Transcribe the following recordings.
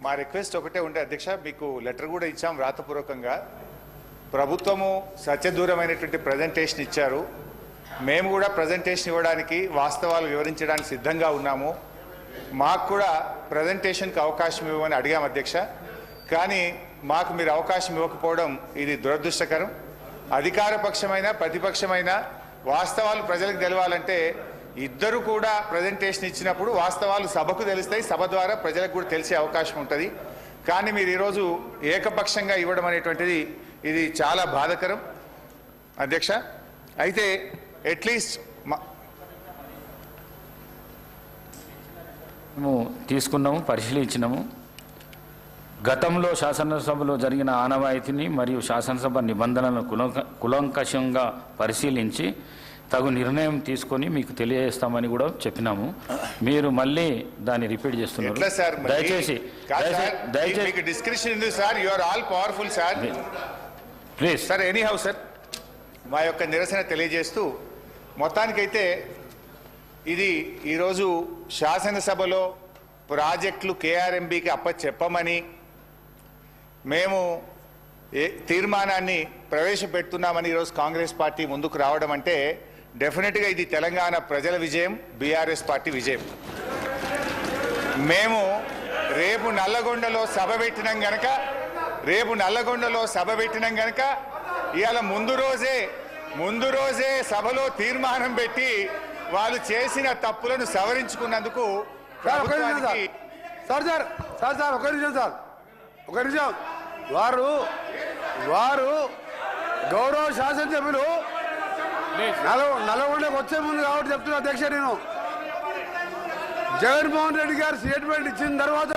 మా రిక్వెస్ట్ ఒకటే ఉండే అధ్యక్ష, మీకు లెటర్ కూడా ఇచ్చాం రాతపూర్వకంగా. ప్రభుత్వము సత్యదూరమైనటువంటి ప్రజెంటేషన్ ఇచ్చారు. మేము కూడా ప్రజెంటేషన్ ఇవ్వడానికి, వాస్తవాలు వివరించడానికి సిద్ధంగా ఉన్నాము. మాకు కూడా ప్రజెంటేషన్కి అవకాశం ఇవ్వమని అడిగాం అధ్యక్ష. కానీ మాకు మీరు అవకాశం ఇవ్వకపోవడం ఇది దురదృష్టకరం. అధికార పక్షమైన ప్రతిపక్షమైన వాస్తవాలు ప్రజలకు తెలవాలంటే ఇద్దరు కూడా ప్రజెంటేషన్ ఇచ్చినప్పుడు వాస్తవాలు సభకు తెలుస్తాయి, సభ ద్వారా ప్రజలకు కూడా తెలిసే అవకాశం ఉంటుంది. కానీ మీరు ఈరోజు ఏకపక్షంగా ఇవ్వడం అనేటువంటిది ఇది చాలా బాధాకరం అధ్యక్ష. అయితే అట్లీస్ట్ మేము తీసుకున్నాము, పరిశీలించినాము. గతంలో శాసనసభలో జరిగిన ఆనవాయితీని మరియు శాసనసభ నిబంధనలను కులంకషంగా పరిశీలించి తగు నిర్ణయం తీసుకొని మీకు తెలియజేస్తామని కూడా చెప్పినాము. మీరు మళ్ళీ దాన్ని రిపీట్ చేస్తున్నారు. దయచేసి please sir, any how sir, మా యొక్క నిరసన తెలియజేస్తూ మొత్తానికైతే ఇది ఈరోజు శాసనసభలో ప్రాజెక్టులు కేఆర్ఎంబీకి చెప్పమని మేము తీర్మానాన్ని ప్రవేశపెడుతున్నామని ఈరోజు కాంగ్రెస్ పార్టీ ముందుకు రావడం అంటే డెఫినెట్గా ఇది తెలంగాణ ప్రజల విజయం, బీఆర్ఎస్ పార్టీ విజయం. మేము రేపు నల్లగొండలో సభ పెట్టినాం గనక ఇవాళ ముందు రోజే సభలో తీర్మానం పెట్టి వాళ్ళు చేసిన తప్పులను సవరించుకున్నందుకు ఒక నిమిషం వారు గౌరవ శాసనసభ్యులు నల్గొండకు వచ్చే ముందు కాబట్టి చెప్తున్నా అధ్యక్ష, నేను జగన్మోహన్ రెడ్డి గారు స్టేట్మెంట్ ఇచ్చిన తర్వాత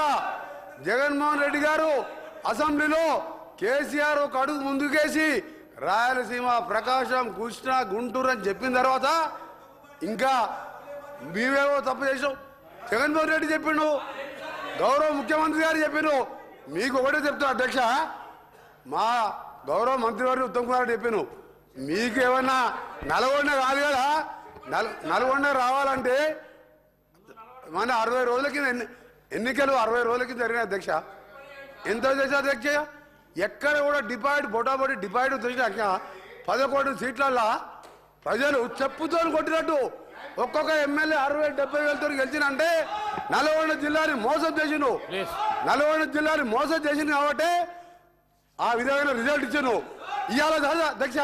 జగన్మోహన్ రెడ్డి గారు అసెంబ్లీలో కేసీఆర్ ఒక అడుగు ముందుకేసి రాయలసీమ, ప్రకాశం, కృష్ణా, గుంటూరు అని చెప్పిన తర్వాత ఇంకా మీవేవో తప్పు చేసావు. జగన్మోహన్ రెడ్డి చెప్పిండు, గౌరవ ముఖ్యమంత్రి గారు చెప్పిండు. మీకు ఒకటే చెప్తున్నా అధ్యక్ష, మా గౌరవ మంత్రివర్యులు ఉత్తమ్ కుమార్ రెడ్డి చెప్పాను, మీకు ఏమన్నా నల్గొండ కాదు కదా, నల్గొండ రావాలంటే మన 60 రోజుల కింద ఎన్నికలు 60 రోజుల కింద జరిగినాయి అధ్యక్ష. ఎంత చేసా అధ్యక్ష, ఎక్కడ కూడా బొటాబొటి డిపాయిడ్ తెలిసినాక 11 సీట్లల్లో ప్రజలు చెప్పుతో కొట్టినట్టు ఒక్కొక్క ఎమ్మెల్యే 60-70 వేలతో గెలిచినంటే నల్గొండ జిల్లాని మోసం చేసిండు కాబట్టి ఆ విధమైన రిజల్ట్ ఇచ్చాను. ఇవాళ అధ్యక్ష,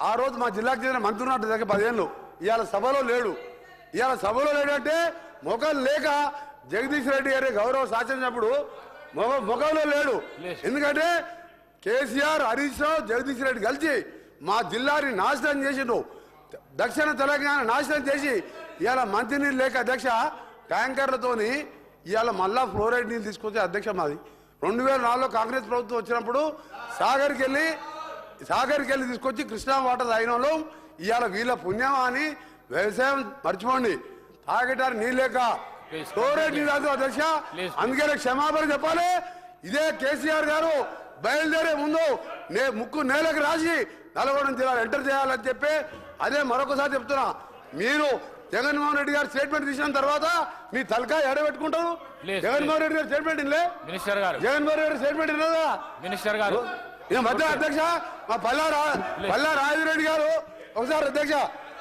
ఆ రోజు మా జిల్లాకు చెందిన మంత్రి ఉన్నట్టు దగ్గర 10 ఏళ్ళు ఇవాళ సభలో లేడంటే మొఖం లేక జగదీష్ రెడ్డి గారి గౌరవ శాసనసభ్యుడు మొఖంలో లేడు. ఎందుకంటే కేసీఆర్, హరీష్ రావు, జగదీష్ రెడ్డి కలిసి మా జిల్లాని నాశనం చేసిండు. దక్షిణ తెలంగాణ నాశనం చేసి ఇవాళ మంచినీళ్ళు లేక అధ్యక్ష ట్యాంకర్లతోని ఇవాళ మళ్ళా ఫ్లోరైడ్ నీళ్ళు తీసుకొచ్చే అధ్యక్ష మాది 2004లో కాంగ్రెస్ ప్రభుత్వం వచ్చినప్పుడు సాగర్కి వెళ్ళి తీసుకొచ్చి కృష్ణా వాటర్ తాగినంలో ఇవాళ వీళ్ళ పుణ్యమా అని వ్యవసాయం మర్చిపోండి, తాగటానికి నీళ్ళు లేక ఫ్లోరైడ్ నీళ్ళు అధ్యక్ష. అందుకే క్షమాపణ చెప్పాలి. ఇదే కేసీఆర్ గారు బయలుదేరే ముందు ముక్కు నేలకు రాసి నల్గొండ జిల్లాలో ఎంటర్ చేయాలని చెప్పి అదే మరొకసారి చెప్తున్నా. మీరు జగన్మోహన్ రెడ్డి గారు స్టేట్మెంట్ తీసిన తర్వాత మీ తలకాయ ఎడబెట్టుకుంటారు. జగన్మోహన్ రెడ్డి గారు స్టేట్మెంట్ జగన్మోహన్ రెడ్డి స్టేట్మెంట్ ఇన్నదా మినిస్టర్ గారు ఈ మధ్య అధ్యక్ష మా పల్లా రాజరెడ్డి గారు ఒకసారి అధ్యక్ష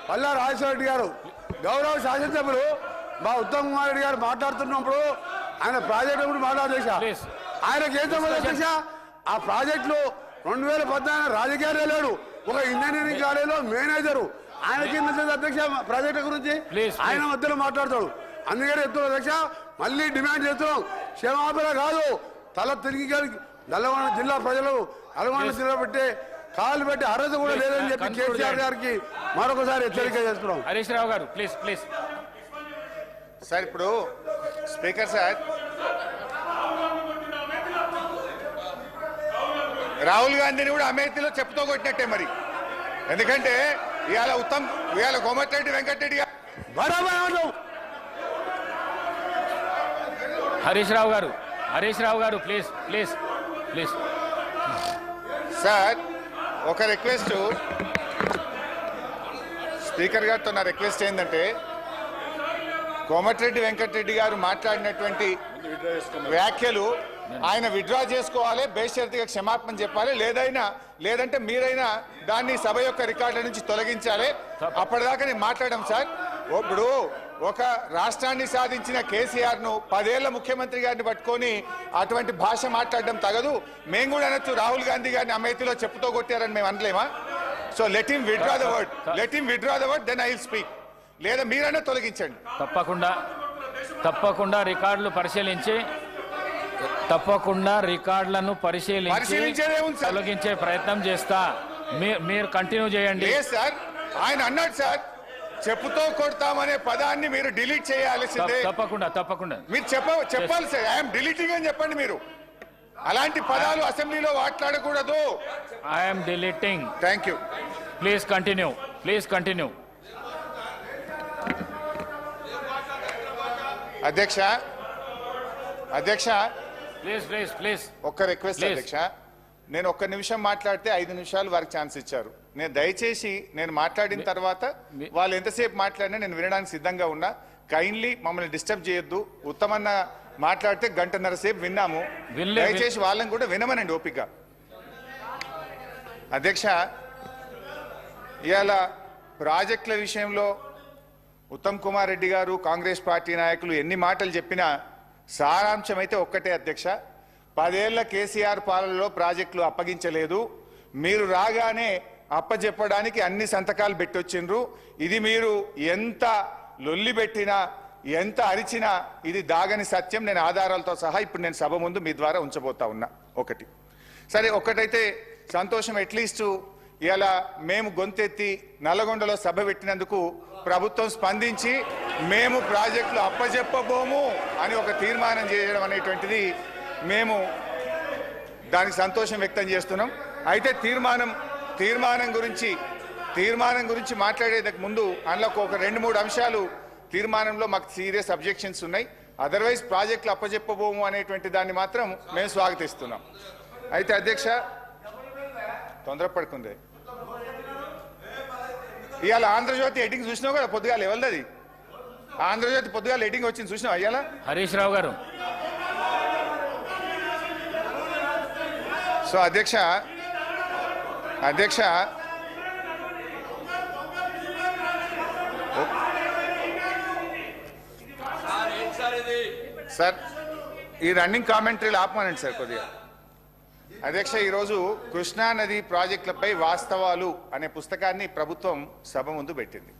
పల్లా రాజశేఖర గారు గౌరవ శాసనసభ్యులు మా ఉత్తమ్ కుమార్ రెడ్డి గారు మాట్లాడుతున్నప్పుడు ఆయన ప్రాజెక్టు గురించి మాట్లాడేక్ష ఆయనకి ఏం సంబంధం అధ్యక్ష, ఆ ప్రాజెక్టులో 2014 రాజకీయాలే లేడు, ఒక ఇంజనీరింగ్ కాలేజీలో మేనేజరు ఆయనకి అధ్యక్ష ప్రాజెక్టు గురించి ఆయన మధ్యలో మాట్లాడతాడు. అందుకని చెప్తున్నాం అధ్యక్ష, మళ్ళీ డిమాండ్ చేస్తున్నాం, క్షమాపణ కాదు, తల తిరిగి నల్గొండ జిల్లా ప్రజలు నల్గొండ జిల్లా పెట్టే కాలు పెట్టి అర్హత కూడా లేదని చెప్పి కేసీఆర్ గారికి మరొకసారి హెచ్చరిక చేస్తున్నాం. హరీష్ రావు గారు ప్లీజ్ సార్. ఇప్పుడు స్పీకర్ సార్, రాహుల్ గాంధీని కూడా అమేథీలో చెప్పుతో కొట్టినట్టే మరి. ఎందుకంటే ఇవాళ కోమటిరెడ్డి వెంకటరెడ్డి గారు హరీష్ రావు గారు ప్లీజ్ సార్, ఒక రిక్వెస్ట్ స్పీకర్ గారితో నా రిక్వెస్ట్ ఏంటంటే కోమటిరెడ్డి వెంకటరెడ్డి గారు మాట్లాడినటువంటి వ్యాఖ్యలు ఆయన విత్డ్రా చేసుకోవాలి, బేషరతుగా క్షమాపణ చెప్పాలి, లేదంటే మీరైనా దాన్ని సభ యొక్క రికార్డుల నుంచి తొలగించాలి. అప్పటిదాకా నేను మాట్లాడాం సార్. ఇప్పుడు ఒక రాష్ట్రాన్ని సాధించిన కేసీఆర్ ను 10 ఏళ్ల ముఖ్యమంత్రి గారిని పట్టుకొని అటువంటి భాష మాట్లాడడం తగదు. మేము కూడా అనొచ్చు, రాహుల్ గాంధీ గారిని అమేథీలో చెప్పుతో కొట్టారని మేము అనలేమా? So let him withdraw the word, then I will speak. లేదా మీరైనా తొలగించండి. తప్పకుండా రికార్డులను పరిశీలించి తొలగించే ప్రయత్నం చేస్తా. మీరు కంటిన్యూ చేయండి. లేదు సార్, ఆయన అన్నాడు సార్, చెప్పుతో కొడతామనే పదాన్ని మీరు డిలీట్ చేయాల్సిందే. తప్పకుండా మీరు చెప్పాలి సార్. ఐఎమ్ డిలీటింగ్ అని చెప్పండి. మీరు అలాంటి పదాలు అసెంబ్లీలో మాట్లాడకూడదు. I'm deleting. Thank you. Please continue. అధ్యక్ష ప్లీజ్ ఒక్క రిక్వెస్ట్ అధ్యక్ష, నేను ఒక్క నిమిషం మాట్లాడితే 5 నిమిషాలు వారికి ఛాన్స్ ఇచ్చారు. దయచేసి నేను మాట్లాడిన తర్వాత వాళ్ళు ఎంతసేపు మాట్లాడినా నేను వినడానికి సిద్ధంగా ఉన్నా. కైండ్లీ మమ్మల్ని డిస్టర్బ్ చేయొద్దు. ఉత్తమన్న మాట్లాడితే 1.5 గంటల సేపు విన్నాము. దయచేసి వాళ్ళని కూడా వినమనండి ఓపిక. అధ్యక్ష, ఇవాళ ప్రాజెక్టుల విషయంలో ఉత్తమ్ కుమార్ రెడ్డి గారు, కాంగ్రెస్ పార్టీ నాయకులు ఎన్ని మాటలు చెప్పినా సారాంశం అయితే ఒక్కటే అధ్యక్ష. 10 ఏళ్ల కేసీఆర్ పాలనలో ప్రాజెక్టులు అప్పగించలేదు. మీరు రాగానే అప్పచెప్పడానికి అన్ని సంతకాలు పెట్టొచ్చిండ్రు. ఇది మీరు ఎంత లొల్లి పెట్టినా, ఎంత అరిచినా ఇది దాగని సత్యం. నేను ఆధారాలతో సహా ఇప్పుడు నేను సభ ముందు మీ ద్వారా ఉంచబోతా ఉన్నా. ఒకటైతే సంతోషం, అట్లీస్ట్ ఇలా మేము గొంతెత్తి నల్లగొండలో సభ పెట్టినందుకు ప్రభుత్వం స్పందించి మేము ప్రాజెక్టులు అప్పచెప్పబోము అని ఒక తీర్మానం చేయడం అనేటువంటిది మేము దానికి సంతోషం వ్యక్తం చేస్తున్నాం. అయితే తీర్మానం గురించి మాట్లాడేందుకు ముందు అందులో ఒక 2-3 అంశాలు తీర్మానంలో మాకు సీరియస్ అబ్జెక్షన్స్ ఉన్నాయి. అదర్వైజ్ ప్రాజెక్టులు అప్పచెప్పబోము అనేటువంటి దాన్ని మాత్రం మేము స్వాగతిస్తున్నాం. అయితే అధ్యక్ష, తొందరపడుకుంది. ఇవాళ ఆంధ్రజ్యోతి ఎడిటింగ్ చూసినావు కదా పొద్దుగాల, ఎవరిది? ఆంధ్రజ్యోతి పొద్దుగాల ఎడిటింగ్ వచ్చింది చూసినావు ఇవాళ? హరీష్ రావు గారు. సో అధ్యక్ష సార్, ఈ రన్నింగ్ కామెంటరీలు ఆపమానండి సార్ కొద్దిగా. అధ్యక్ష, ఈరోజు కృష్ణా నది ప్రాజెక్టులపై వాస్తవాలు అనే పుస్తకాన్ని ప్రభుత్వం సభ ముందు పెట్టింది.